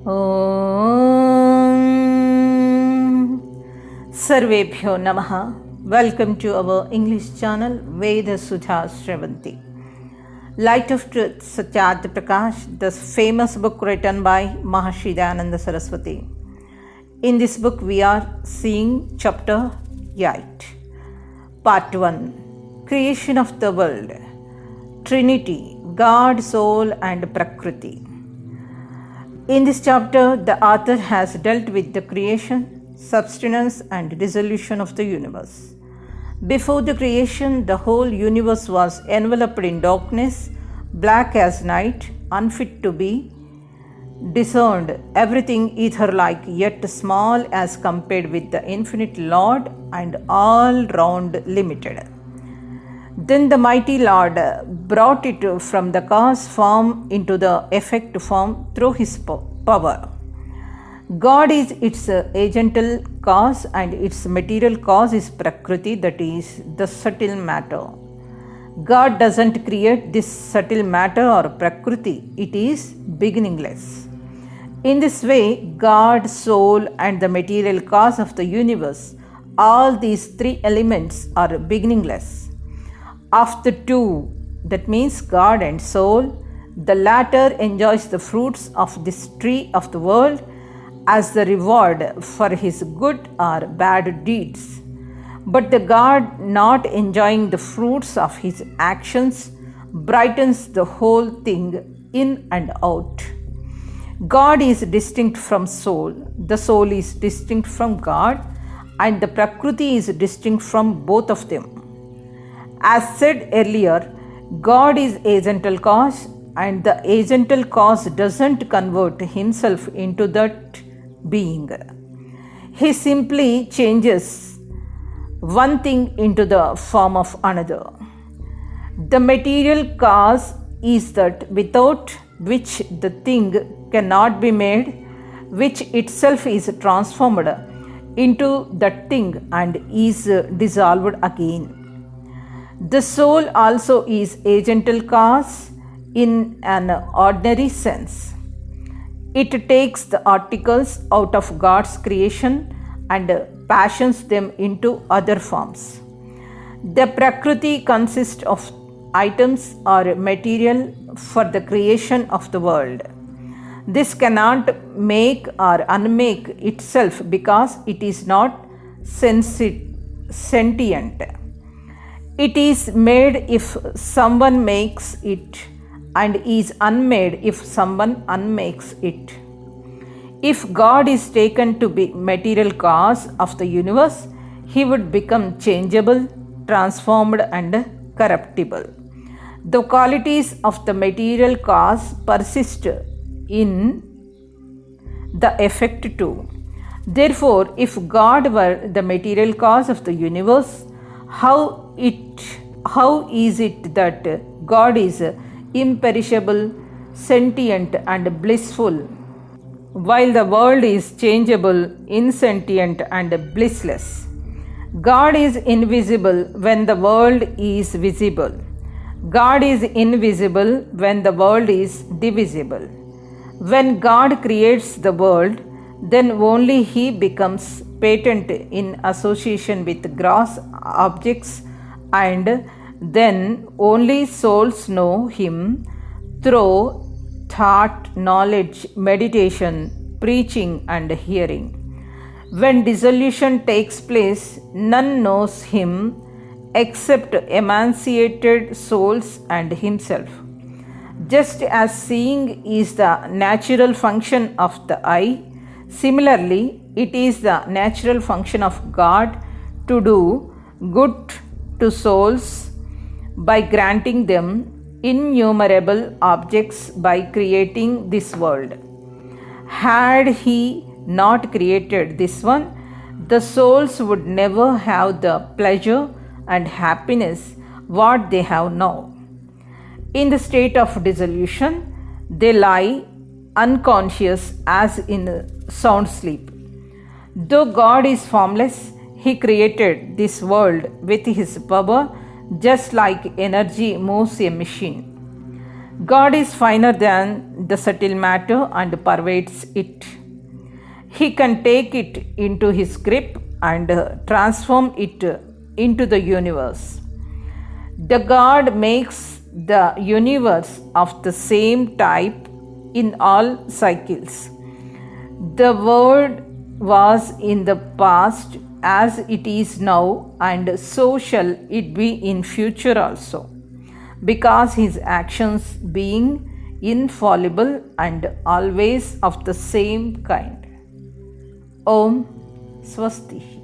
Om Sarvebhyo Namaha. Welcome to our English channel Veda Sudha Shravanti. Light of Truth Satyat Prakash, the famous book written by Prakash Dayanand Saraswati. In this book we are seeing chapter 8, part 1, Creation of the World, Trinity, God, Soul and Prakriti. In this chapter, the author has dealt with the creation, substance and dissolution of the universe. Before the creation, the whole universe was enveloped in darkness, black as night, unfit to be discerned, everything ether-like yet small as compared with the infinite Lord and all round limited. Then the mighty Lord brought it from the cause form into the effect form through his power. God is its agental cause and its material cause is Prakriti, that is the subtle matter. God doesn't create this subtle matter or Prakriti, it is beginningless. In this way, God, soul and the material cause of the universe, all these three elements are beginningless. Of the two, that means God and soul, the latter enjoys the fruits of this tree of the world as the reward for his good or bad deeds. But the God not enjoying the fruits of his actions brightens the whole thing in and out. God is distinct from soul, the soul is distinct from God, and the Prakriti is distinct from both of them. As said earlier, God is agental cause and the agental cause doesn't convert himself into that being. He simply changes one thing into the form of another. The material cause is that without which the thing cannot be made, which itself is transformed into that thing and is dissolved again. The soul also is agental cause in an ordinary sense. It takes the articles out of God's creation and fashions them into other forms. The Prakriti consists of items or material for the creation of the world. This cannot make or unmake itself because it is not sentient. It is made if someone makes it and is unmade if someone unmakes it. If God is taken to be material cause of the universe, he would become changeable, transformed and corruptible. The qualities of the material cause persist in the effect too. Therefore, if God were the material cause of the universe, how is it that God is imperishable, sentient and blissful, while the world is changeable, insentient and blissless? God is invisible when the world is visible. God is invisible when the world is divisible. When God creates the world, then only he becomes patent in association with gross objects, and then only souls know him through thought, knowledge, meditation, preaching and hearing. When dissolution takes place, none knows him except emancipated souls and himself. Just as seeing is the natural function of the eye, similarly, it is the natural function of God to do good to souls by granting them innumerable objects by creating this world. Had he not created this one, the souls would never have the pleasure and happiness what they have now. In the state of dissolution, they lie unconscious as in sound sleep. Though God is formless, he created this world with his power, just like energy moves a machine. God is finer than the subtle matter and pervades it. He can take it into his grip and transform it into the universe. The God makes the universe of the same type in all cycles. The Word was in the past as it is now, and so shall it be in future also, because his actions being infallible and always of the same kind. Om Swasti.